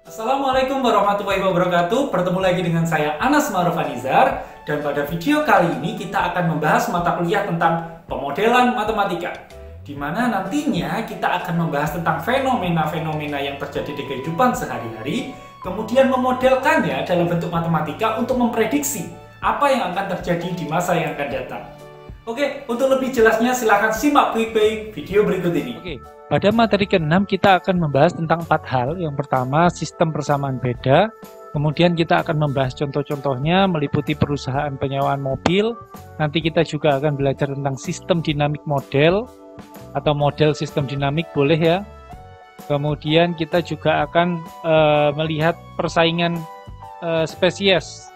Assalamualaikum warahmatullahi wabarakatuh. Bertemu lagi dengan saya Anas Ma'ruf Anizar. Dan pada video kali ini kita akan membahas mata kuliah tentang pemodelan matematika, di mana nantinya kita akan membahas tentang fenomena-fenomena yang terjadi di kehidupan sehari-hari, kemudian memodelkannya dalam bentuk matematika untuk memprediksi apa yang akan terjadi di masa yang akan datang. Oke, untuk lebih jelasnya silahkan simak baik-baik video berikut ini. Oke, pada materi ke-6 kita akan membahas tentang 4 hal. Yang pertama, sistem persamaan beda. Kemudian kita akan membahas contoh-contohnya meliputi perusahaan penyewaan mobil. Nanti kita juga akan belajar tentang sistem dinamik model atau model sistem dinamik, boleh ya. Kemudian kita juga akan melihat persaingan spesies.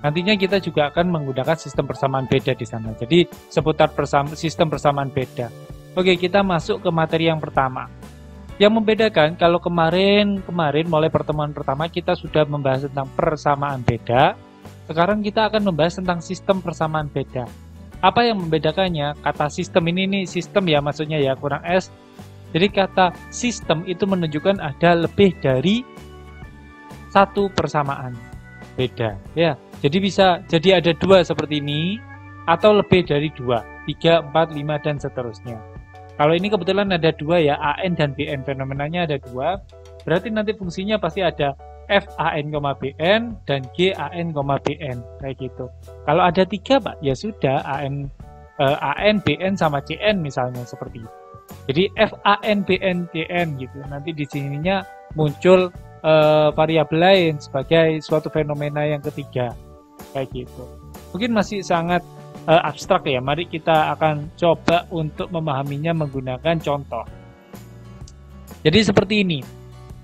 Nantinya kita juga akan menggunakan sistem persamaan beda di sana. Jadi seputar sistem persamaan beda. Oke, kita masuk ke materi yang pertama. Yang membedakan, kalau kemarin mulai pertemuan pertama kita sudah membahas tentang persamaan beda. Sekarang kita akan membahas tentang sistem persamaan beda. Apa yang membedakannya? Kata sistem ini sistem ya, maksudnya ya kurang S. Jadi kata sistem itu menunjukkan ada lebih dari satu persamaan beda ya. Jadi ada dua seperti ini, atau lebih dari 2, 3, 4, 5 dan seterusnya. Kalau ini kebetulan ada 2 ya, AN dan BN, fenomenanya ada 2. Berarti nanti fungsinya pasti ada FAN, BN dan GAN, BN kayak gitu. Kalau ada 3 Pak, ya sudah AN, BN sama CN misalnya seperti itu. Jadi FAN, BN, CN gitu. Nanti di sininya muncul variabel lain sebagai suatu fenomena yang ketiga kayak gitu. Mungkin masih sangat abstrak ya. Mari kita akan coba untuk memahaminya menggunakan contoh. Jadi seperti ini.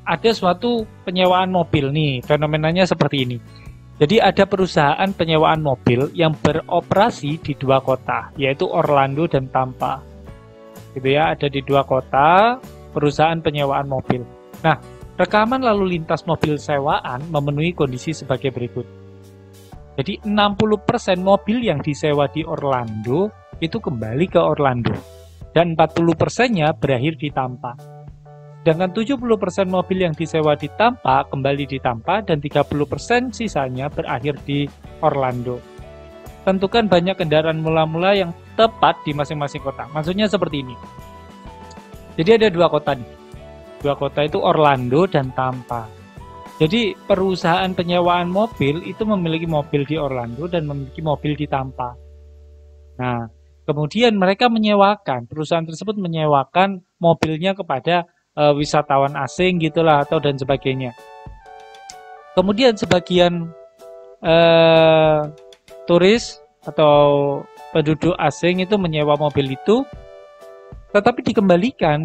Ada suatu penyewaan mobil nih, fenomenanya seperti ini. Jadi ada perusahaan penyewaan mobil yang beroperasi di 2 kota, yaitu Orlando dan Tampa. Gitu ya, ada di 2 kota perusahaan penyewaan mobil. Nah, rekaman lalu lintas mobil sewaan memenuhi kondisi sebagai berikut. Jadi 60% mobil yang disewa di Orlando itu kembali ke Orlando. Dan 40%-nya berakhir di Tampa. Sedangkan 70% mobil yang disewa di Tampa kembali di Tampa dan 30% sisanya berakhir di Orlando. Tentukan banyak kendaraan mula-mula yang tepat di masing-masing kota. Maksudnya seperti ini. Jadi ada 2 kota nih. 2 kota itu Orlando dan Tampa. Jadi perusahaan penyewaan mobil itu memiliki mobil di Orlando dan memiliki mobil di Tampa. Nah, kemudian mereka perusahaan tersebut menyewakan mobilnya kepada wisatawan asing gitulah atau dan sebagainya. Kemudian sebagian turis atau penduduk asing itu menyewa mobil itu, tetapi dikembalikan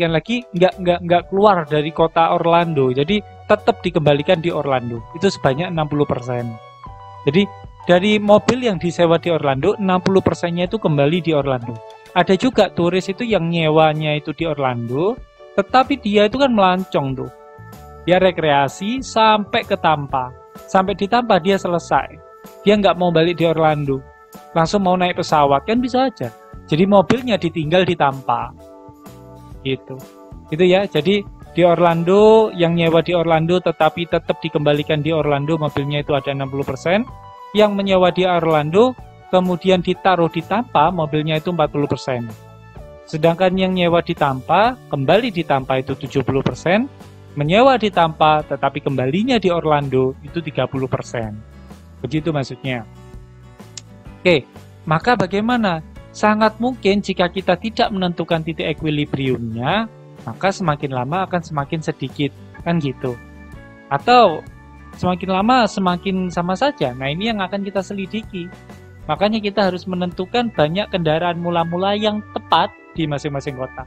lagi nggak keluar dari kota Orlando. Jadi tetap dikembalikan di Orlando. Itu sebanyak 60%. Jadi dari mobil yang disewa di Orlando, 60%-nya itu kembali di Orlando. Ada juga turis itu yang nyewanya itu di Orlando, tetapi dia itu kan melancong tuh. Dia rekreasi sampai ke Tampa. Sampai di Tampa dia selesai. Dia nggak mau balik di Orlando. Langsung mau naik pesawat, kan bisa aja. Jadi mobilnya ditinggal di Tampa. Gitu. Gitu ya. Jadi di Orlando, yang nyewa di Orlando tetapi tetap dikembalikan di Orlando, mobilnya itu ada 60%. Yang menyewa di Orlando kemudian ditaruh di Tampa, mobilnya itu 40%. Sedangkan yang nyewa di Tampa, kembali di Tampa itu 70%. Menyewa di Tampa tetapi kembalinya di Orlando itu 30%. Begitu maksudnya. Oke, maka bagaimana? Sangat mungkin jika kita tidak menentukan titik equilibriumnya, maka semakin lama akan semakin sedikit, kan gitu. Atau semakin lama semakin sama saja. Nah, ini yang akan kita selidiki. Makanya kita harus menentukan banyak kendaraan mula-mula yang tepat di masing-masing kota.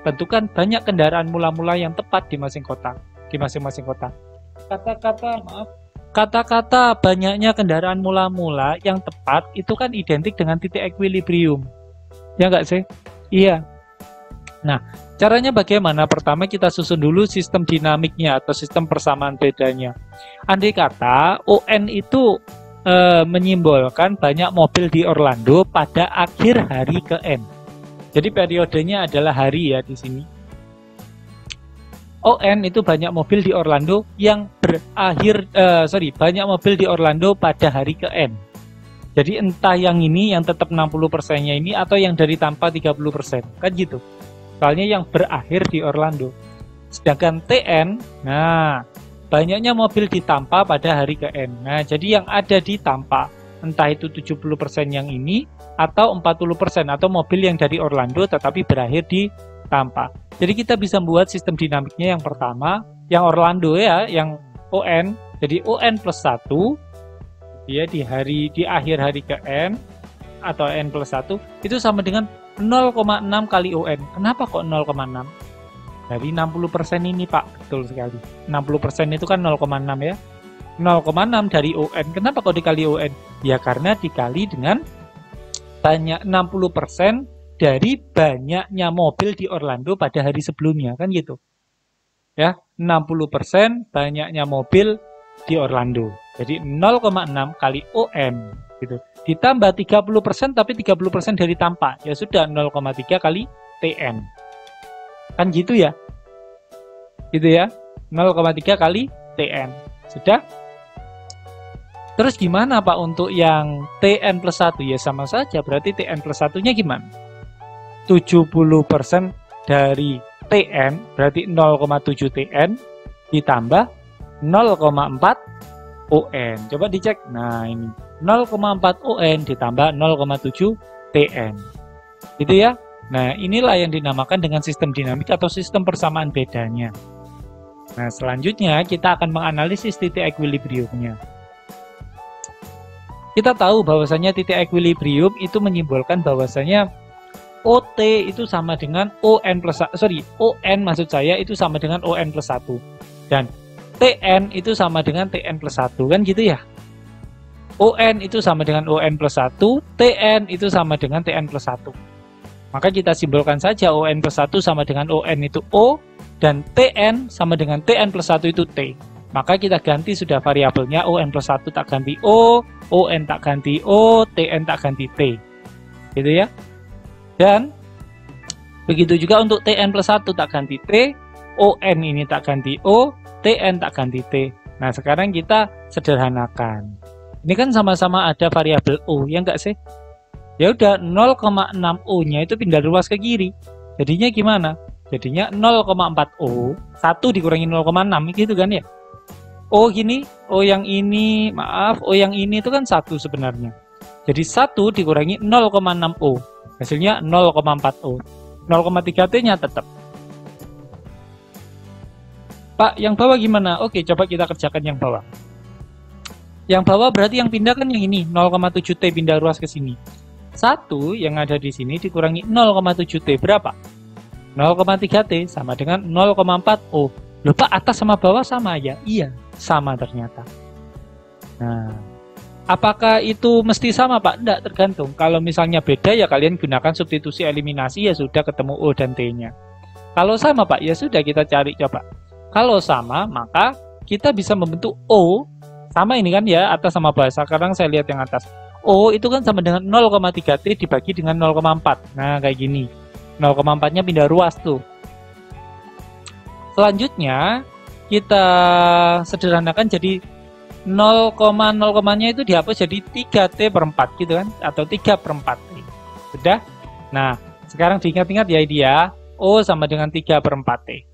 Tentukan banyak kendaraan mula-mula yang tepat di masing-masing kota. Kata-kata banyaknya kendaraan mula-mula yang tepat itu kan identik dengan titik equilibrium. Ya nggak sih? Iya. Nah, caranya bagaimana? Pertama kita susun dulu sistem dinamiknya atau sistem persamaan bedanya. Andai kata ON itu menyimbolkan banyak mobil di Orlando pada akhir hari ke-N. Jadi periodenya adalah hari ya di sini. ON itu banyak mobil di Orlando yang banyak mobil di Orlando pada hari ke-N. Jadi entah yang ini yang tetap 60%-nya ini atau yang dari Tampa 30%. Kan gitu. Soalnya yang berakhir di Orlando. Sedangkan TN, nah banyaknya mobil di Tampa pada hari ke-N. Nah, jadi yang ada di Tampa, entah itu 70% yang ini atau 40% atau mobil yang dari Orlando tetapi berakhir di Tampa. Jadi kita bisa membuat sistem dinamiknya yang pertama, yang Orlando ya, yang ON. Jadi ON plus 1 ya di akhir hari ke-N atau N plus 1 itu sama dengan 0,6 kali ON. Kenapa kok 0,6? Dari 60% ini Pak, betul sekali. 60% itu kan 0,6 ya. 0,6 dari ON. Kenapa kok dikali ON? Ya karena dikali dengan banyak 60% dari banyaknya mobil di Orlando pada hari sebelumnya, kan gitu. Ya, 60% banyaknya mobil di Orlando. Jadi 0,6 kali ON gitu. Ditambah 30% tapi 30% dari Tampa. Ya sudah 0,3 kali TN. Kan gitu ya. Gitu ya. 0,3 kali TN. Sudah? Terus gimana Pak untuk yang TN plus 1? Ya sama saja, berarti TN plus 1-nya gimana? 70% dari TN, berarti 0,7 TN, ditambah 0,4 ON. Coba dicek. Nah ini 0,4 ON ditambah 0,7 TN. Gitu ya. Nah inilah yang dinamakan dengan sistem dinamik atau sistem persamaan bedanya. Nah selanjutnya kita akan menganalisis titik equilibriumnya. Kita tahu bahwasanya titik equilibrium itu menyimbolkan bahwasanya OT itu sama dengan ON maksud saya itu sama dengan ON plus 1. Dan TN itu sama dengan TN plus 1, kan gitu ya. ON itu sama dengan ON plus 1, TN itu sama dengan TN plus 1. Maka kita simbolkan saja ON plus 1 sama dengan ON itu O, dan TN sama dengan TN plus 1 itu T. Maka kita ganti sudah variabelnya, ON plus 1 tak ganti O, ON tak ganti O, TN tak ganti T. Gitu ya. Dan begitu juga untuk TN plus 1 tak ganti T, ON ini tak ganti O, TN tak ganti T. Nah sekarang kita sederhanakan. Ini kan sama-sama ada variabel O, ya enggak sih? Ya udah 0,6 O-nya itu pindah luas ke kiri. Jadinya gimana? Jadinya 0,4 O, 1 dikurangi 0,6 gitu kan ya? O gini, O yang ini, maaf, O yang ini itu kan 1 sebenarnya. Jadi 1 dikurangi 0,6 O. Hasilnya 0,4 O. 0,3 T-nya tetap. Pak, yang bawah gimana? Oke, coba kita kerjakan yang bawah. Yang bawah berarti yang pindah kan yang ini, 0,7 T pindah ruas ke sini. 1 yang ada di sini dikurangi 0,7 T berapa? 0,3 T sama dengan 0,4 O. Loh Pak, atas sama bawah sama ya? Iya, sama ternyata. Nah, apakah itu mesti sama Pak? Tidak, tergantung. Kalau misalnya beda ya kalian gunakan substitusi eliminasi, ya sudah ketemu O dan T-nya. Kalau sama Pak, ya sudah kita cari coba. Kalau sama, maka kita bisa membentuk O, sama ini kan ya, atas sama bawah. Sekarang saya lihat yang atas. O itu kan sama dengan 0,3 T dibagi dengan 0,4. Nah, kayak gini. 0,4-nya pindah ruas tuh. Selanjutnya, kita sederhanakan jadi 0,0-nya itu dihapus jadi 3T per 4 gitu kan, atau 3/4 T. Sudah? Nah, sekarang diingat-ingat ya dia, O sama dengan 3/4 T.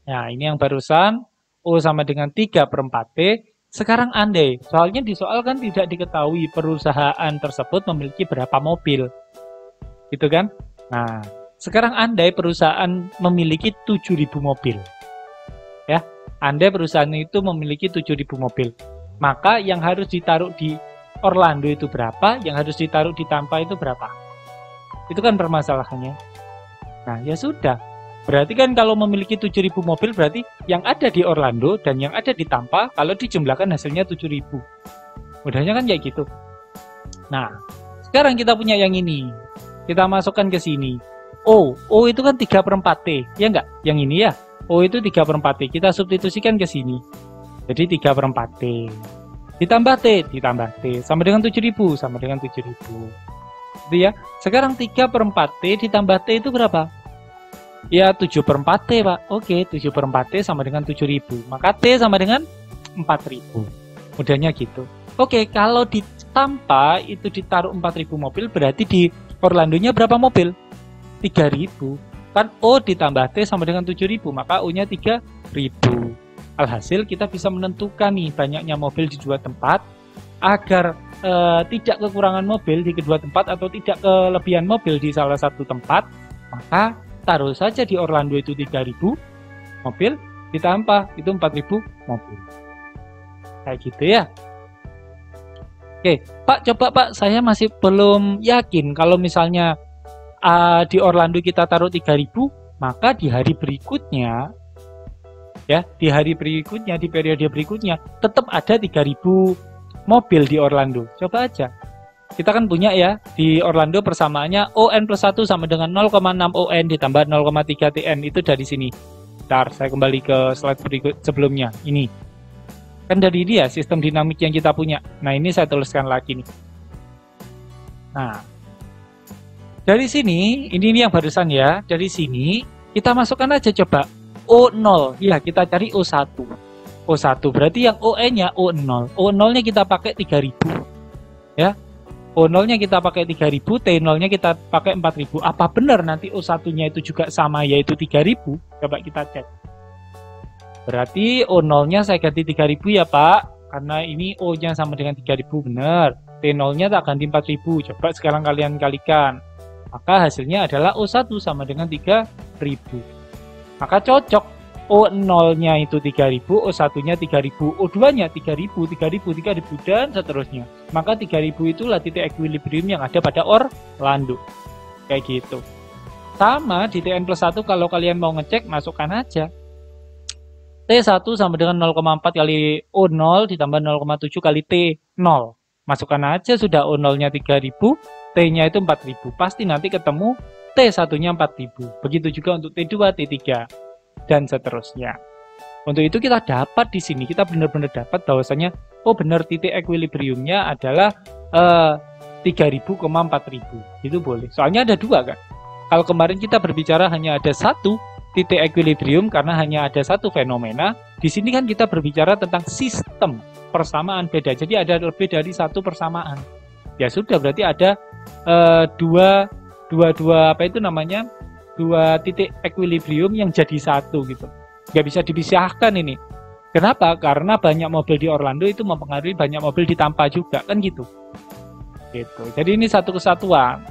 Nah, ini yang barusan, O sama dengan 3/4 T. Sekarang andai, soalnya di soal kan tidak diketahui perusahaan tersebut memiliki berapa mobil. Gitu kan? Nah, sekarang andai perusahaan memiliki 7.000 mobil. Ya, andai perusahaan itu memiliki 7.000 mobil. Maka yang harus ditaruh di Orlando itu berapa, yang harus ditaruh di Tampa itu berapa? Itu kan permasalahannya. Nah, ya sudah. Berarti kan kalau memiliki 7.000 mobil berarti yang ada di Orlando dan yang ada di Tampa kalau dijumlahkan hasilnya 7.000. Mudahnya kan kayak gitu. Nah, sekarang kita punya yang ini. Kita masukkan ke sini. O itu kan 3/4 T, ya enggak? Yang ini ya. O itu 3/4 T. Kita substitusikan ke sini. Jadi 3/4 T. Ditambah T sama dengan 7.000, sama dengan 7.000. Itu ya. Sekarang 3/4 T ditambah T itu berapa? Ya 7/4 T Pak. Oke, 7/4 T sama dengan 7.000. Maka T sama dengan 4.000. Mudahnya gitu. Oke, kalau di Tampa itu ditaruh 4.000 mobil, berarti di Orlandonya berapa mobil? 3.000. Kan O ditambah T sama dengan 7.000, maka O-nya 3.000. Alhasil kita bisa menentukan nih banyaknya mobil di dua tempat agar tidak kekurangan mobil di kedua tempat atau tidak kelebihan mobil di salah satu tempat, maka taruh saja di Orlando itu 3.000 mobil, di Tampa itu 4.000 mobil. Kayak gitu ya. Oke, Pak, coba Pak, saya masih belum yakin kalau misalnya di Orlando kita taruh 3.000, maka di hari berikutnya, ya, di periode berikutnya tetap ada 3.000 mobil di Orlando. Coba aja. Kita kan punya ya, di Orlando persamaannya ON plus 1 sama dengan 0,6 ON ditambah 0,3 TN. Itu dari sini. Bentar, saya kembali ke slide berikut sebelumnya. Ini. Kan dari ini ya, sistem dinamik yang kita punya. Nah, ini saya tuliskan lagi nih. Nah, dari sini, ini yang barusan ya. Dari sini, kita masukkan aja coba. O0, ya kita cari O1. O1, berarti yang ON-nya O0. O0-nya kita pakai 3.000. Ya. O0-nya kita pakai 3.000, T0-nya kita pakai 4.000. Apa benar nanti O1-nya itu juga sama, yaitu 3.000? Coba kita cek. Berarti O0-nya saya ganti 3.000 ya Pak. Karena ini O-nya sama dengan 3.000, benar. T0-nya tak ganti 4.000. Coba sekarang kalian kalikan. Maka hasilnya adalah O1 sama dengan 3.000. Maka cocok. O0-nya itu 3.000, O1-nya 3.000, O2-nya 3.000, 3.000, 3.000, dan seterusnya. Maka 3.000 itulah titik equilibrium yang ada pada Orlando. Kayak gitu. Sama di TN plus 1 kalau kalian mau ngecek, masukkan aja. T1 sama dengan 0,4 kali O0 ditambah 0,7 kali T0. Masukkan aja sudah O0-nya 3.000, T-nya itu 4.000. Pasti nanti ketemu T1-nya 4.000. Begitu juga untuk T2, T3, dan seterusnya. Untuk itu kita dapat di sini, kita benar-benar dapat bahwasanya, oh benar titik equilibriumnya adalah 3.000, 4.000. Itu boleh. Soalnya ada dua kan. Kalau kemarin kita berbicara hanya ada satu titik equilibrium karena hanya ada satu fenomena, di sini kan kita berbicara tentang sistem persamaan beda. Jadi ada lebih dari satu persamaan. Ya sudah, berarti ada dua titik equilibrium yang jadi satu gitu. Nggak bisa dipisahkan ini. Kenapa? Karena banyak mobil di Orlando itu mempengaruhi banyak mobil di Tampa juga, kan gitu. Gitu. Jadi ini satu kesatuan.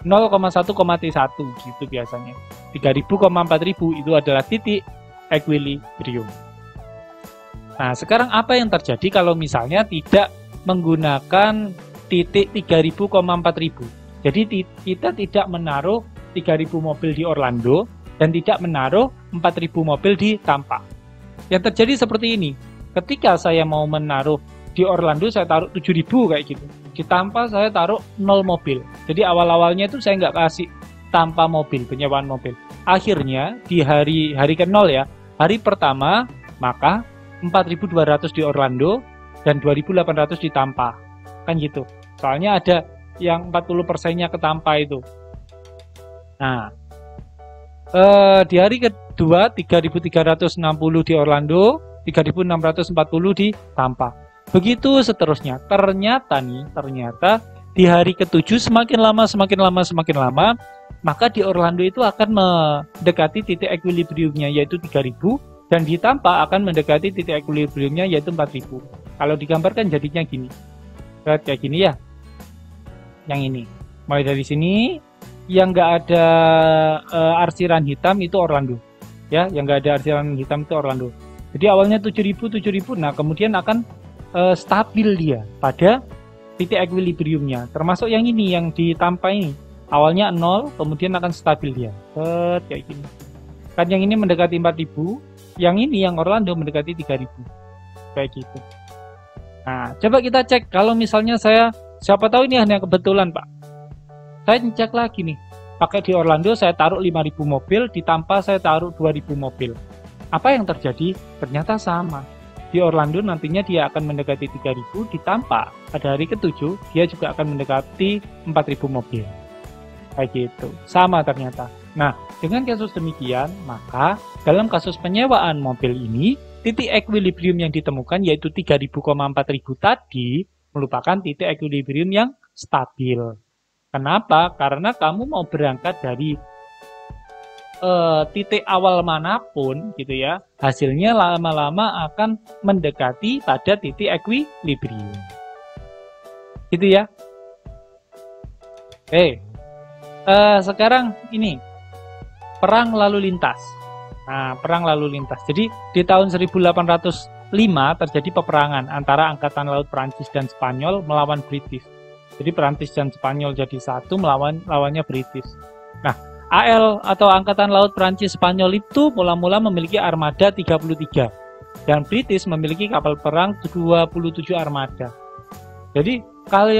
0,1, T1 gitu biasanya. 3.000, 4.000 itu adalah titik equilibrium. Nah, sekarang apa yang terjadi kalau misalnya tidak menggunakan titik 3.000, 4.000? Jadi kita tidak menaruh 3.000 mobil di Orlando dan tidak menaruh 4.000 mobil di Tampa. Yang terjadi seperti ini. Ketika saya mau menaruh di Orlando, saya taruh 7.000 kayak gitu. Di Tampa saya taruh 0 mobil. Jadi awal-awalnya itu saya nggak kasih Tampa mobil, penyewaan mobil. Akhirnya di hari ke-0 ya, hari pertama maka 4.200 di Orlando dan 2.800 di Tampa. Kan gitu. Soalnya ada yang 40%-nya ke Tampa itu. Nah, di hari kedua 3.360 di Orlando, 3.640 di Tampa. Begitu seterusnya. Ternyata di hari ke-7 semakin lama, maka di Orlando itu akan mendekati titik equilibriumnya yaitu 3.000 dan di Tampa akan mendekati titik equilibriumnya yaitu 4.000. Kalau digambarkan jadinya gini. Kayak gini ya. Yang ini. Mulai dari sini yang nggak ada arsiran hitam itu Orlando. Ya, yang nggak ada arsiran hitam itu Orlando. Jadi awalnya 7.000, nah kemudian akan stabil dia pada titik equilibriumnya. Termasuk yang ini, yang di Tampa ini. Awalnya 0, kemudian akan stabil dia. Kayak gini. Kan yang ini mendekati 4.000, yang ini, yang Orlando mendekati 3.000. Kayak gitu. Nah, coba kita cek. Kalau misalnya siapa tahu ini hanya kebetulan, Pak. Saya cek lagi nih. Pakai di Orlando saya taruh 5.000 mobil, di Tampa saya taruh 2.000 mobil. Apa yang terjadi? Ternyata sama. Di Orlando nantinya dia akan mendekati 3.000, di Tampa pada hari ke-7 dia juga akan mendekati 4.000 mobil. Kayak gitu. Sama ternyata. Nah, dengan kasus demikian, maka dalam kasus penyewaan mobil ini, titik equilibrium yang ditemukan yaitu 3.000,4.000 tadi merupakan titik equilibrium yang stabil. Kenapa? Karena kamu mau berangkat dari titik awal manapun gitu ya, hasilnya lama-lama akan mendekati pada titik equilibrium. Gitu ya. Oke. Sekarang ini perang lalu lintas. Nah, perang lalu lintas. Jadi di tahun 1805 terjadi peperangan antara Angkatan Laut Prancis dan Spanyol melawan British. Jadi Prancis dan Spanyol jadi satu lawannya British. Nah, AL atau Angkatan Laut Prancis Spanyol itu mula-mula memiliki armada 33 dan British memiliki kapal perang 27 armada. Jadi kalau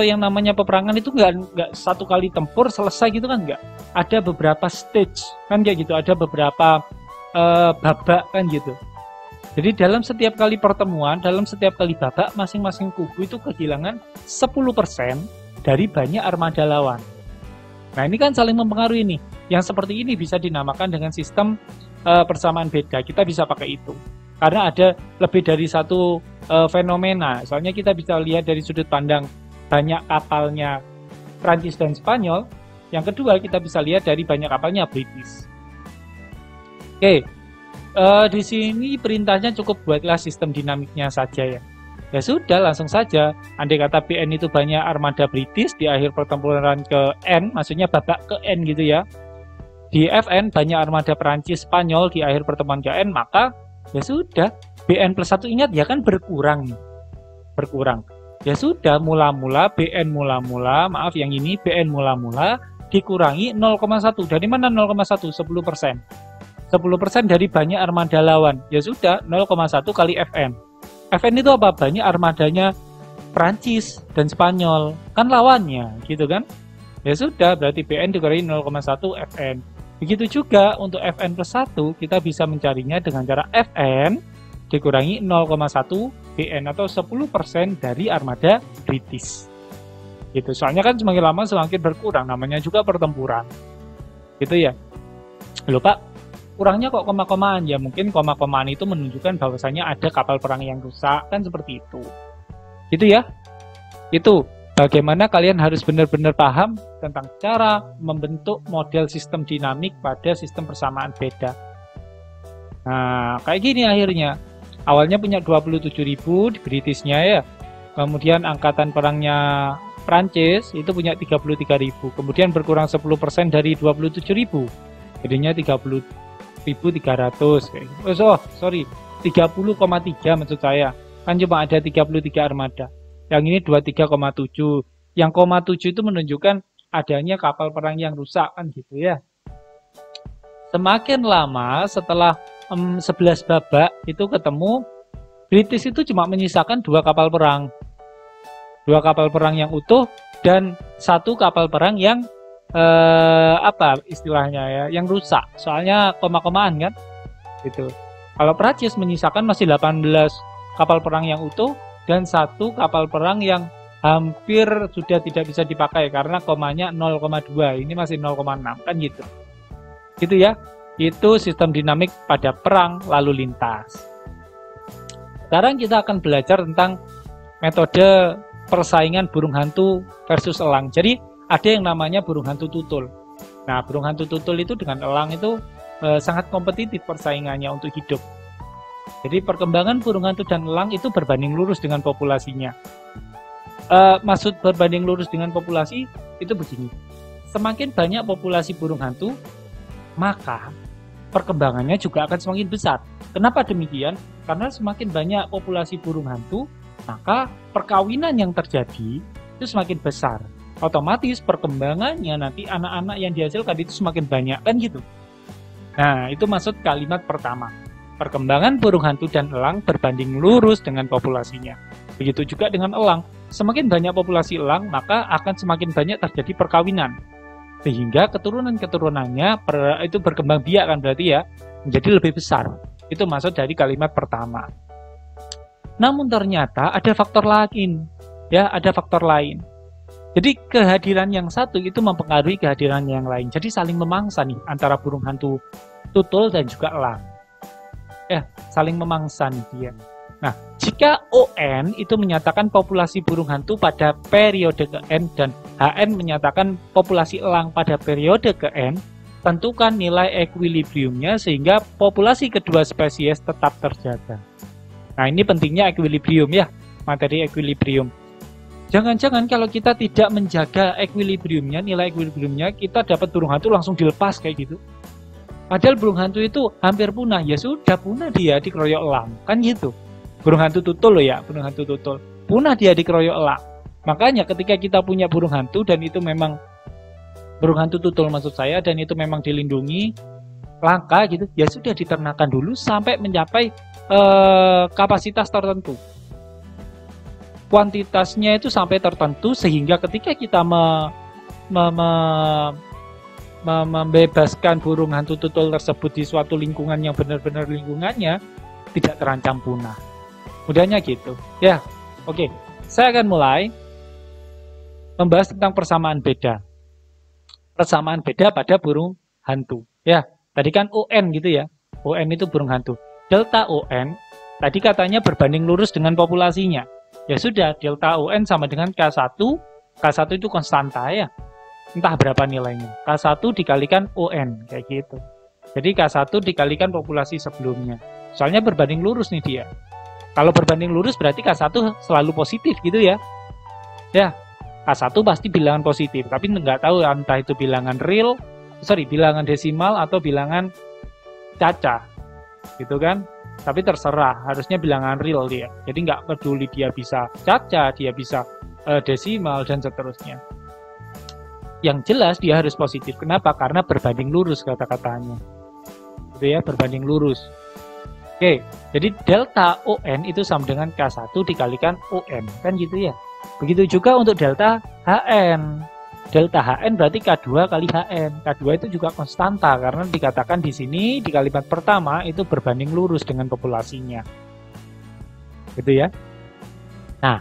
yang namanya peperangan itu nggak satu kali tempur selesai gitu kan, nggak. Ada beberapa stage kan kayak gitu, ada beberapa babak kan gitu. Jadi dalam setiap kali pertemuan, dalam setiap kali babak, masing-masing kubu itu kehilangan 10% dari banyak armada lawan. Nah ini kan saling mempengaruhi nih. Yang seperti ini bisa dinamakan dengan sistem persamaan beda. Kita bisa pakai itu. Karena ada lebih dari satu fenomena. Soalnya kita bisa lihat dari sudut pandang banyak kapalnya Prancis dan Spanyol. Yang kedua kita bisa lihat dari banyak kapalnya British. Oke, di sini perintahnya cukup buatlah sistem dinamiknya saja ya. Ya sudah, langsung saja. Andai kata BN itu banyak armada British di akhir pertempuran ke N, maksudnya babak ke N gitu ya. Di FN banyak armada Prancis Spanyol di akhir pertemuan ke N, maka ya sudah, BN plus 1 ingat ya kan berkurang. Berkurang. Ya sudah, mula-mula BN mula-mula, maaf yang ini BN mula-mula dikurangi 0,1. Dari mana 0,1? 10%. 10% dari banyak armada lawan. Ya sudah, 0,1 kali FN. FN itu apa? Banyak armadanya Prancis dan Spanyol. Kan lawannya, gitu kan? Ya sudah, berarti BN dikurangi 0,1 FN. Begitu juga untuk FN plus 1, kita bisa mencarinya dengan cara FN dikurangi 0,1 BN atau 10% dari armada British. Gitu. Soalnya kan semakin lama semakin berkurang, namanya juga pertempuran. Gitu ya. Loh Pak, kurangnya kok koma-komaan? Ya mungkin koma-komaan itu menunjukkan bahwasanya ada kapal perang yang rusak, kan seperti itu. Gitu ya. Itu bagaimana kalian harus benar-benar paham tentang cara membentuk model sistem dinamik pada sistem persamaan beda. Nah, kayak gini akhirnya. Awalnya punya 27.000 di Britishnya ya. Kemudian angkatan perangnya Prancis itu punya 33.000. Kemudian berkurang 10% dari 27.000. Jadinya 30.300. Oh, sorry. 30,3 maksud saya. Kan cuma ada 33 armada. Yang ini 23,7. Yang 0,7 itu menunjukkan adanya kapal perang yang rusak kan gitu ya. Semakin lama setelah 11 babak itu ketemu, British itu cuma menyisakan 2 kapal perang. 2 kapal perang yang utuh dan 1 kapal perang yang apa istilahnya ya, yang rusak. Soalnya koma-komaan kan. Gitu. Kalau Prancis menyisakan masih 18 kapal perang yang utuh dan 1 kapal perang yang hampir sudah tidak bisa dipakai karena komanya 0,2. Ini masih 0,6 kan gitu. Gitu ya. Itu sistem dinamik pada perang lalu lintas. Sekarang kita akan belajar tentang metode persaingan burung hantu versus elang. Jadi ada yang namanya burung hantu tutul. Nah, burung hantu tutul itu dengan elang itu sangat kompetitif persaingannya untuk hidup. Jadi perkembangan burung hantu dan elang itu berbanding lurus dengan populasinya. Maksud berbanding lurus dengan populasi itu begini. Semakin banyak populasi burung hantu, maka perkembangannya juga akan semakin besar. Kenapa demikian? Karena semakin banyak populasi burung hantu, maka perkawinan yang terjadi itu semakin besar. Otomatis perkembangannya nanti anak-anak yang dihasilkan itu semakin banyak kan gitu. Nah, itu maksud kalimat pertama. Perkembangan burung hantu dan elang berbanding lurus dengan populasinya. Begitu juga dengan elang. Semakin banyak populasi elang, maka akan semakin banyak terjadi perkawinan. Sehingga keturunan-keturunannya itu berkembang biak kan berarti ya, menjadi lebih besar. Itu maksud dari kalimat pertama. Namun ternyata ada faktor lain. Ya, ada faktor lain. Jadi kehadiran yang satu itu mempengaruhi kehadiran yang lain. Jadi saling memangsa nih antara burung hantu tutul dan juga elang. Saling memangsa nih dia. Nah, jika ON itu menyatakan populasi burung hantu pada periode ke N dan HN menyatakan populasi elang pada periode ke N, tentukan nilai equilibriumnya sehingga populasi kedua spesies tetap terjaga. Nah, ini pentingnya equilibrium ya, materi equilibrium. Jangan-jangan kalau kita tidak menjaga equilibriumnya, nilai equilibriumnya, kita dapat burung hantu langsung dilepas kayak gitu. Padahal burung hantu itu hampir punah, ya sudah punah dia dikeroyok elang, kan gitu. Burung hantu tutul loh ya, burung hantu tutul. Punah dia dikeroyok elang. Makanya ketika kita punya burung hantu dan itu memang burung hantu tutul maksud saya, dan itu memang dilindungi, langka gitu, ya sudah diternakan dulu sampai mencapai kapasitas tertentu. Kuantitasnya itu sampai tertentu sehingga ketika kita membebaskan burung hantu tutul tersebut di suatu lingkungan yang benar-benar lingkungannya tidak terancam punah. Mudahnya gitu. Ya, oke. Saya akan mulai membahas tentang persamaan beda. Persamaan beda pada burung hantu. Ya, tadi kan ON gitu ya. ON itu burung hantu. Delta ON tadi katanya berbanding lurus dengan populasinya. Ya sudah, delta ON sama dengan K1. K1 itu konstanta ya. Entah berapa nilainya. K1 dikalikan ON kayak gitu. Jadi K1 dikalikan populasi sebelumnya. Soalnya berbanding lurus nih dia. Kalau berbanding lurus berarti K1 selalu positif gitu ya. Ya, K1 pasti bilangan positif. Tapi nggak tahu entah itu bilangan real, bilangan desimal atau bilangan caca. Gitu kan. Tapi terserah, harusnya bilangan real dia. Jadi nggak peduli dia bisa caca, dia bisa desimal, dan seterusnya. Yang jelas dia harus positif. Kenapa? Karena berbanding lurus kata-katanya. Gitu ya, berbanding lurus. Oke, jadi delta ON itu sama dengan K1 dikalikan ON. Kan gitu ya. Begitu juga untuk delta HN. Delta HN berarti K2 kali HN. K2 itu juga konstanta karena dikatakan di sini di kalimat pertama itu berbanding lurus dengan populasinya. Gitu ya. Nah,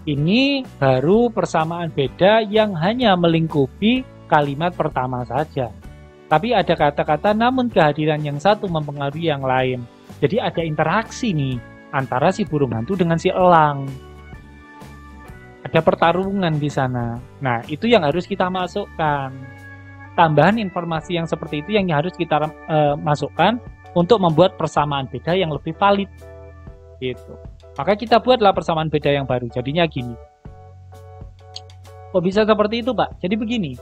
ini baru persamaan beda yang hanya melingkupi kalimat pertama saja. Tapi ada kata-kata namun kehadiran yang satu mempengaruhi yang lain. Jadi ada interaksi nih antara si burung hantu dengan si elang. Ada pertarungan di sana. Nah, itu yang harus kita masukkan. Tambahan informasi yang seperti itu yang harus kita masukkan untuk membuat persamaan beda yang lebih valid. Gitu. Maka kita buatlah persamaan beda yang baru. Jadinya gini. Kok bisa seperti itu, Pak? Jadi begini.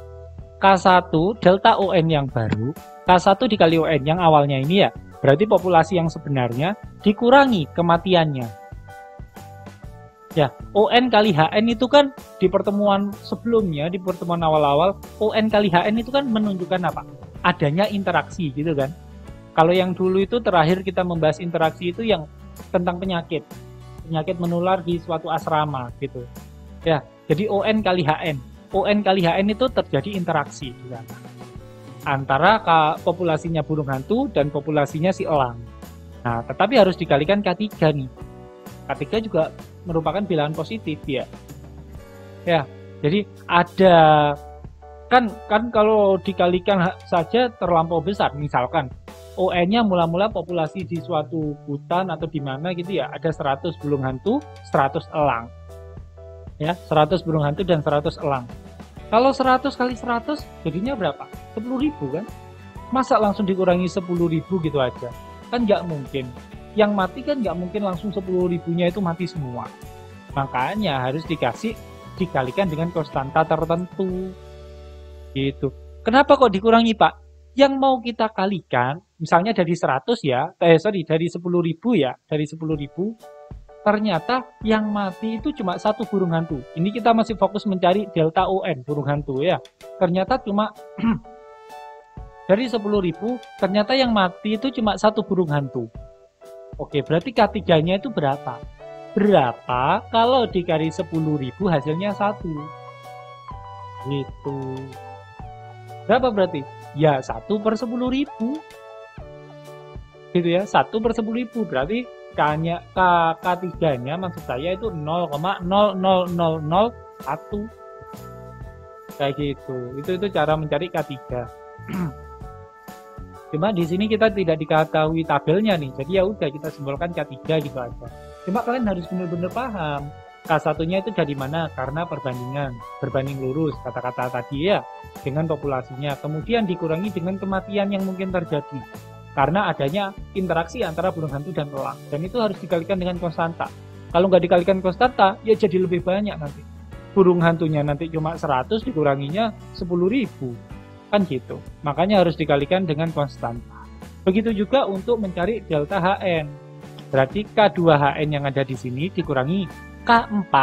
K1 delta ON yang baru, K1 dikali ON yang awalnya ini ya, berarti populasi yang sebenarnya dikurangi kematiannya. Ya, ON kali HN itu kan di pertemuan sebelumnya, di pertemuan awal-awal, ON kali HN itu kan menunjukkan apa? Adanya interaksi gitu kan. Kalau yang dulu itu terakhir kita membahas interaksi itu yang tentang penyakit. Penyakit menular di suatu asrama gitu. Ya, jadi ON kali HN. ON kali HN itu terjadi interaksi di sana. Antara populasinya burung hantu dan populasinya si elang. Nah, tetapi harus dikalikan K3 nih. K3 juga merupakan bilangan positif ya. Ya, jadi ada kan kalau dikalikan saja terlampau besar. Misalkan ON-nya mula-mula populasi di suatu hutan atau di mana gitu ya, ada 100 burung hantu, 100 elang. Ya, 100 burung hantu dan 100 elang. Kalau 100 kali 100 jadinya berapa? 10.000 kan? Masa langsung dikurangi 10.000 gitu aja? Kan nggak mungkin. Yang mati kan nggak mungkin langsung 10.000-nya itu mati semua. Makanya harus dikalikan dengan konstanta tertentu. Gitu. Kenapa kok dikurangi, Pak? Yang mau kita kalikan, misalnya dari 100 ya, dari 10.000 ya, dari 10.000, ternyata yang mati itu cuma satu burung hantu. Ini kita masih fokus mencari delta ON, burung hantu ya. Ternyata cuma dari 10.000, ternyata yang mati itu cuma satu burung hantu. Oke, berarti K3-nya itu berapa? Berapa kalau dikali 10.000 hasilnya 1? Gitu. Berapa berarti? Ya 1/10.000. Gitu ya, 1/10.000. Berarti K3-nya maksud saya itu 0,00001. kayak gitu. Itu cara mencari K3. Cuma di sini kita tidak diketahui tabelnya nih, jadi ya udah kita simbolkan K3 gitu aja. Cuma kalian harus benar-benar paham K1-nya itu dari mana, karena berbanding lurus kata-kata tadi ya dengan populasinya, kemudian dikurangi dengan kematian yang mungkin terjadi karena adanya interaksi antara burung hantu dan elang, dan itu harus dikalikan dengan konstanta. Kalau nggak dikalikan konstanta ya jadi lebih banyak nanti. Burung hantunya nanti cuma 100 dikuranginya 10.000 kan gitu. Makanya harus dikalikan dengan konstanta. Begitu juga untuk mencari delta HN. Berarti K2HN yang ada di sini dikurangi K4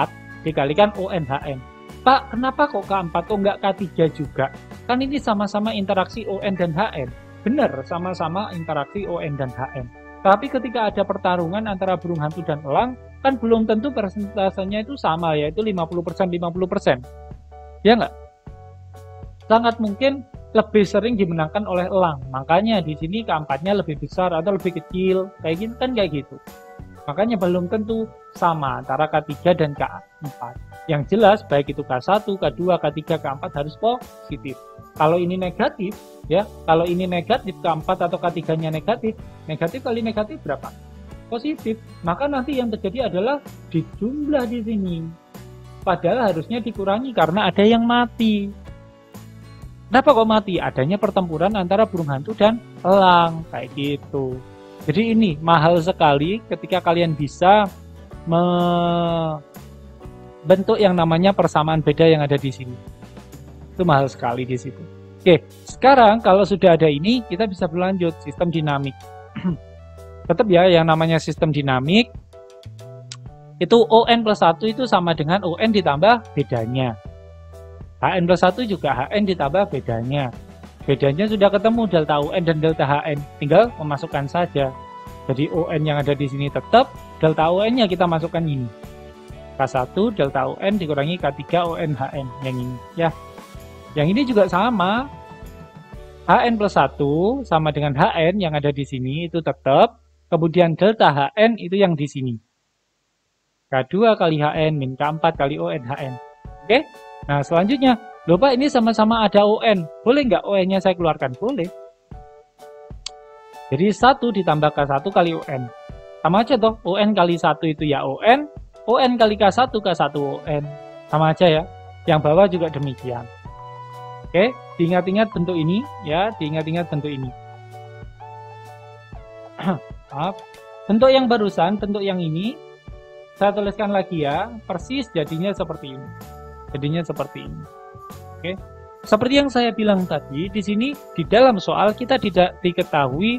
dikalikan ONHN. Pak, kenapa kok K4 kok nggak K3 juga? Kan ini sama-sama interaksi ON dan HN. Benar, sama-sama interaksi ON dan HN. Tapi ketika ada pertarungan antara burung hantu dan elang, kan belum tentu persentasenya itu sama, yaitu 50%-50%. Ya nggak? Sangat mungkin lebih sering dimenangkan oleh elang. Makanya di sini K4-nya lebih besar atau lebih kecil. Kayak gitu kan kayak gitu. Makanya belum tentu sama antara K3 dan K4. Yang jelas baik itu K1, K2, K3, K4 harus positif. Kalau ini negatif, ya, kalau ini negatif K4 atau K3-nya negatif, negatif kali negatif berapa? Positif. Maka nanti yang terjadi adalah dijumlah di sini. Padahal harusnya dikurangi karena ada yang mati. Kenapa kok mati? Adanya pertempuran antara burung hantu dan elang, kayak gitu. Jadi ini mahal sekali ketika kalian bisa membentuk yang namanya persamaan beda yang ada di sini. Itu mahal sekali di situ. Oke, sekarang kalau sudah ada ini, kita bisa berlanjut sistem dinamik. Tetap ya, yang namanya sistem dinamik itu ON plus 1 itu sama dengan ON ditambah bedanya. HN plus 1 juga HN ditambah bedanya. Bedanya sudah ketemu delta UN dan delta HN, tinggal memasukkan saja. Jadi ON yang ada di sini tetap, delta UN-nya kita masukkan ini. K1 delta UN dikurangi K3 ON HN yang ini ya. Yang ini juga sama. HN plus 1 sama dengan HN yang ada di sini itu tetap. Kemudian delta HN itu yang di sini. K2 kali HN min K4 kali ON HN. Oke? Nah, selanjutnya, loh Pak, ini sama-sama ada ON. Boleh nggak ON-nya saya keluarkan? Boleh. Jadi 1 ditambah K1 kali ON. Sama aja toh, ON kali 1 itu ya ON, ON kali K1, K1 ON. Sama aja ya. Yang bawah juga demikian. Oke, diingat-ingat bentuk ini ya, diingat-ingat bentuk ini. Maaf. Bentuk yang barusan, bentuk yang ini saya tuliskan lagi ya, persis jadinya seperti ini. Jadinya seperti ini. Oke. Seperti yang saya bilang tadi, di sini di dalam soal kita tidak diketahui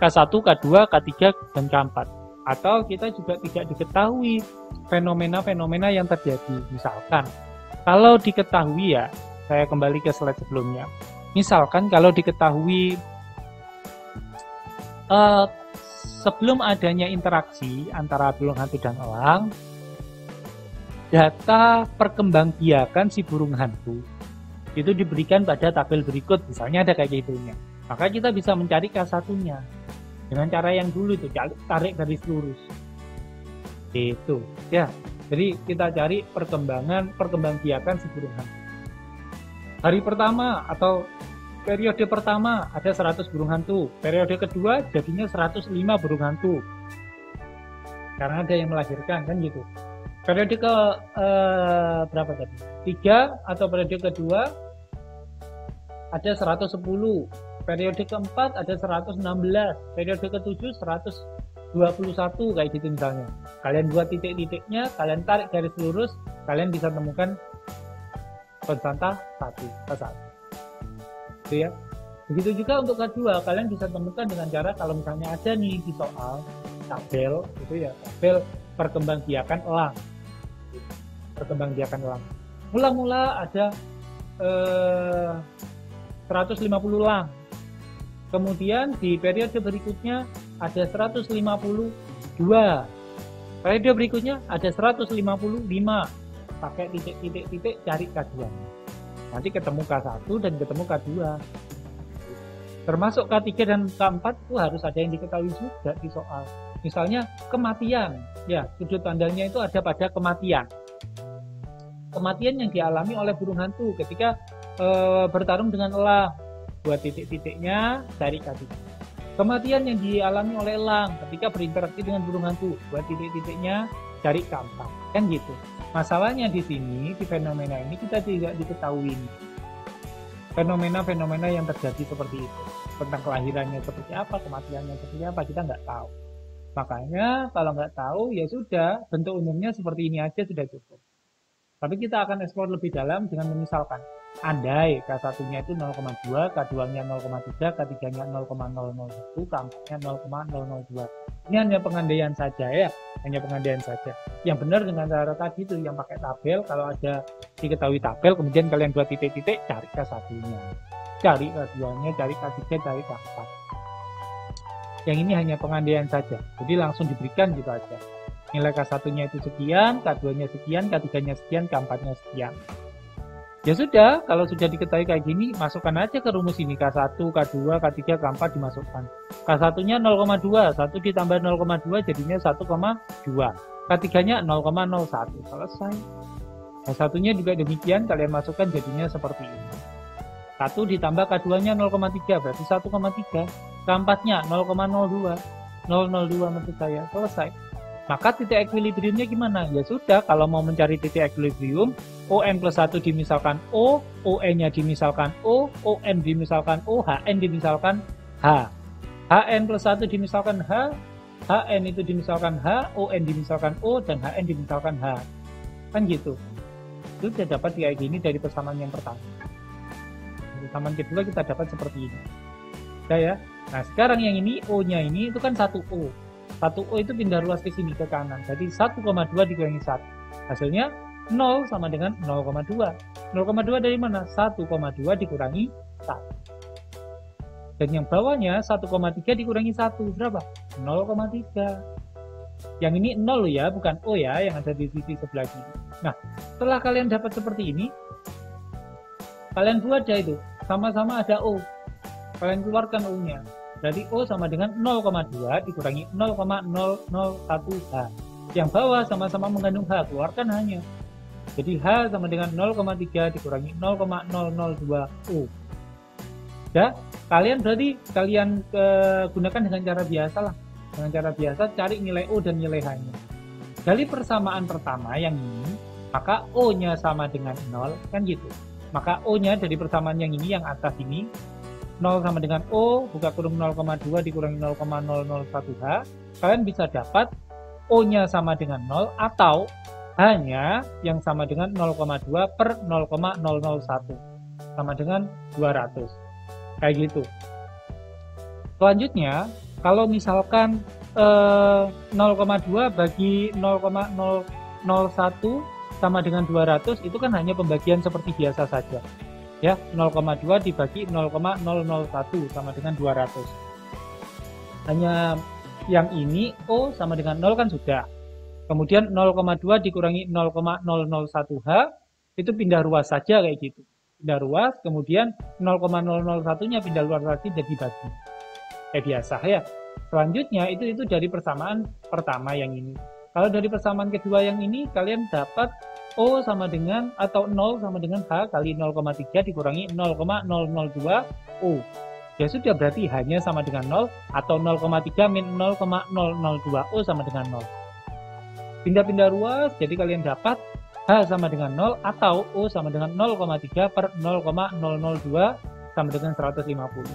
K1, K2, K3, dan K4. Atau kita juga tidak diketahui fenomena-fenomena yang terjadi. Misalkan, kalau diketahui ya, saya kembali ke slide sebelumnya. Misalkan kalau diketahui sebelum adanya interaksi antara burung hantu dan elang, data perkembangbiakan si burung hantu itu diberikan pada tabel berikut, misalnya ada kayak gitunya. Maka kita bisa mencari K1-nya dengan cara yang dulu itu, tarik garis lurus. Itu, ya. Jadi kita cari perkembangbiakan si burung hantu. Hari pertama atau periode pertama ada 100 burung hantu, periode kedua jadinya 105 burung hantu. Karena ada yang melahirkan kan gitu. Periode ke berapa tadi? 3 atau periode kedua ada 110. Periode keempat ada 116. Periode ketujuh 121 kayak gitu misalnya. Kalian buat titik-titiknya, kalian tarik garis lurus, kalian bisa temukan konstanta 1 ke 1. Itu ya. Begitu juga untuk kedua, kalian bisa temukan dengan cara kalau misalnya ada nih di soal tabel itu ya, tabel perkembangbiakan elang. Perkembangbiakan elang. Mula-mula ada 150 elang. Kemudian di periode berikutnya ada 152. Periode berikutnya ada 155. Pakai titik-titik cari K2. Nanti ketemu K1 dan ketemu K2. Termasuk K3 dan K4 itu harus ada yang diketahui juga di soal. Misalnya kematian, ya sudut pandangnya itu ada pada kematian. kematian yang dialami oleh burung hantu ketika bertarung dengan elang. Buat titik-titiknya, cari K3. Kematian yang dialami oleh elang ketika berinteraksi dengan burung hantu. Buat titik-titiknya, cari K4. Kan gitu. Masalahnya di sini, di fenomena ini kita tidak diketahui fenomena-fenomena yang terjadi seperti itu. Tentang kelahirannya seperti apa, kematiannya seperti apa, kita nggak tahu. Makanya kalau nggak tahu, ya sudah, bentuk umumnya seperti ini aja sudah cukup. Tapi kita akan eksplor lebih dalam dengan memisalkan. Andai K1-nya itu 0,2, K2-nya 0,3, K3-nya 0,001, K4-nya 0,002. Ini hanya pengandaian saja ya, hanya pengandaian saja. Yang benar dengan cara tadi itu yang pakai tabel, kalau ada diketahui tabel, kemudian kalian buat titik-titik, cari K1-nya, cari K2-nya, cari K3, cari K4. Yang ini hanya pengandaian saja, jadi langsung diberikan gitu aja. Nilai K1-nya itu sekian, K2-nya sekian, K3-nya sekian, K4-nya sekian. Ya sudah, kalau sudah diketahui kayak gini, masukkan aja ke rumus ini. K1, K2, K3, K4 dimasukkan. K1-nya 0,2, 1 ditambah 0,2 jadinya 1,2. K3-nya 0,01, selesai. K1-nya juga demikian, kalian masukkan jadinya seperti ini. 1 ditambah K2-nya 0,3, berarti 1,3. K4-nya 0,02, 002 maksud saya, selesai. Maka titik equilibriumnya gimana? Ya sudah, kalau mau mencari titik equilibrium, ON plus 1 dimisalkan O, ON-nya dimisalkan O, OM dimisalkan O, HN dimisalkan H. HN plus 1 dimisalkan H, HN itu dimisalkan H, ON dimisalkan O, dan HN dimisalkan H. Kan gitu. Itu sudah dapat kayak gini dari persamaan yang pertama. Persamaan kedua kita dapat seperti ini. Udah ya? Nah sekarang yang ini, O-nya ini itu kan 1O. 1O itu pindah ruas ke sini, ke kanan. Jadi 1,2 dikurangi 1. Hasilnya 0 sama dengan 0,2. 0,2 dari mana? 1,2 dikurangi 1. Dan yang bawahnya 1,3 dikurangi 1. Berapa? 0,3. Yang ini 0 ya, bukan O ya, yang ada di sisi sebelah kiri. Nah, setelah kalian dapat seperti ini, kalian buat aja itu. Sama-sama ada O. Kalian keluarkan O-nya. Berarti O sama dengan 0,2 dikurangi 0,001 H. Yang bawah sama-sama mengandung H, keluarkan H-nya. Jadi H sama dengan 0,3 dikurangi 0,002 O. Ya, kalian berarti gunakan dengan cara biasa lah. Dengan cara biasa cari nilai O dan nilai H-nya. Dari persamaan pertama yang ini, maka O-nya sama dengan 0, kan gitu. Maka O-nya dari persamaan yang ini, yang atas ini, 0 sama dengan O, buka kurung 0,2 dikurangi 0,001 H, kalian bisa dapat O-nya sama dengan 0 atau H-nya yang sama dengan 0,2 per 0,001 sama dengan 200. Kayak gitu. Selanjutnya, kalau misalkan 0,2 bagi 0,001 sama dengan 200, itu kan hanya pembagian seperti biasa saja. Ya, 0,2 dibagi 0,001 sama dengan 200. Hanya yang ini O sama dengan 0 kan sudah. Kemudian 0,2 dikurangi 0,001 H, itu pindah ruas saja kayak gitu. Pindah ruas, kemudian 0,001-nya pindah luar lagi jadi bagi. Kayak biasa ya. Selanjutnya itu dari persamaan pertama yang ini. Kalau dari persamaan kedua yang ini, kalian dapat O sama dengan atau 0 sama dengan H kali 0,3 dikurangi 0,002 O. Ya sudah, berarti H-nya sama dengan 0 atau 0,3 min 0,002 O sama dengan 0. Pindah-pindah ruas, jadi kalian dapat H sama dengan 0 atau O sama dengan 0,3 per 0,002 sama dengan 150.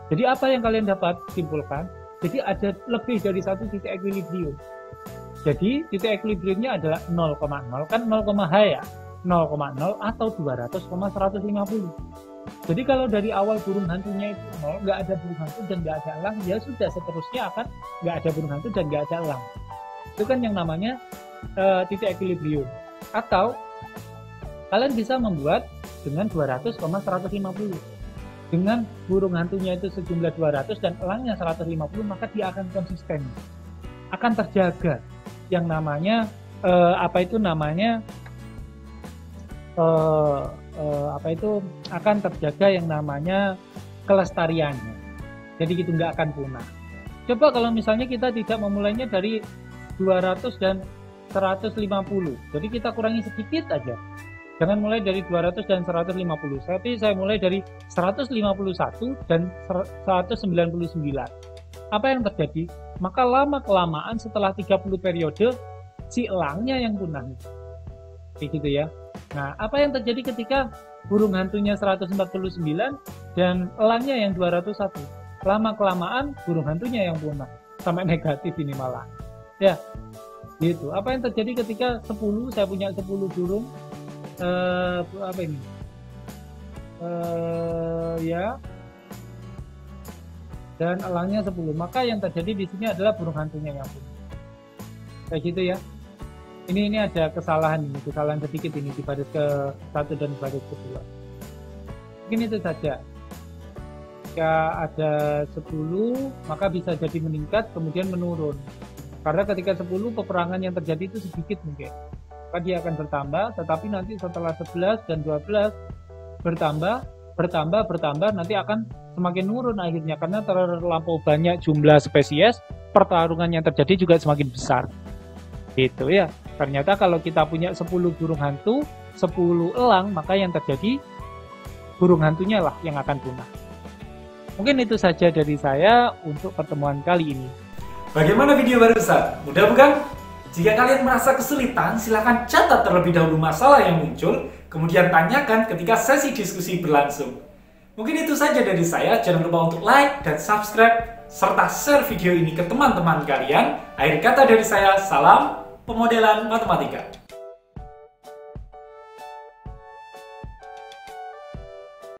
Jadi apa yang kalian dapat? Simpulkan. Jadi ada lebih dari satu titik equilibrium. Jadi titik equilibriumnya adalah 0,0 kan 0,H ya, 0,0 atau 200,150. Jadi kalau dari awal burung hantunya itu 0, nggak ada burung hantu dan nggak ada elang, ya sudah seterusnya akan nggak ada burung hantu dan nggak ada elang. Itu kan yang namanya titik equilibrium. Atau kalian bisa membuat dengan 200,150. Dengan burung hantunya itu sejumlah 200 dan elangnya 150, maka dia akan konsisten, akan terjaga. Yang namanya akan terjaga yang namanya kelestariannya. Jadi itu nggak akan punah. Coba kalau misalnya kita tidak memulainya dari 200 dan 150, jadi kita kurangi sedikit aja. Jangan mulai dari 200 dan 150, tapi saya mulai dari 151 dan 199. Apa yang terjadi? Maka lama-kelamaan setelah 30 periode, si elangnya yang punah. Kayak gitu ya. Nah, apa yang terjadi ketika burung hantunya 149 dan elangnya yang 201? Lama-kelamaan burung hantunya yang punah. Sampai negatif ini malah. Ya, gitu. Apa yang terjadi ketika 10, saya punya 10 burung, apa ini? Ya, dan elangnya 10, maka yang terjadi di sini adalah burung hantunya yang punah. Kayak gitu ya. Ini ada kesalahan sedikit ini di baris ke-1 dan baris ke-2. Mungkin itu saja. Jika ada 10, maka bisa jadi meningkat kemudian menurun. Karena ketika 10 peperangan yang terjadi itu sedikit mungkin. Maka dia akan bertambah, tetapi nanti setelah 11 dan 12 bertambah, nanti akan semakin nurun akhirnya, karena terlampau banyak jumlah spesies, pertarungan yang terjadi juga semakin besar. Gitu ya. Ternyata kalau kita punya 10 burung hantu, 10 elang, maka yang terjadi burung hantunya lah yang akan punah. Mungkin itu saja dari saya untuk pertemuan kali ini. Bagaimana video barusan? Mudah bukan? Jika kalian merasa kesulitan, silakan catat terlebih dahulu masalah yang muncul, kemudian tanyakan ketika sesi diskusi berlangsung. Mungkin itu saja dari saya. Jangan lupa untuk like dan subscribe, serta share video ini ke teman-teman kalian. Akhir kata dari saya, salam pemodelan matematika.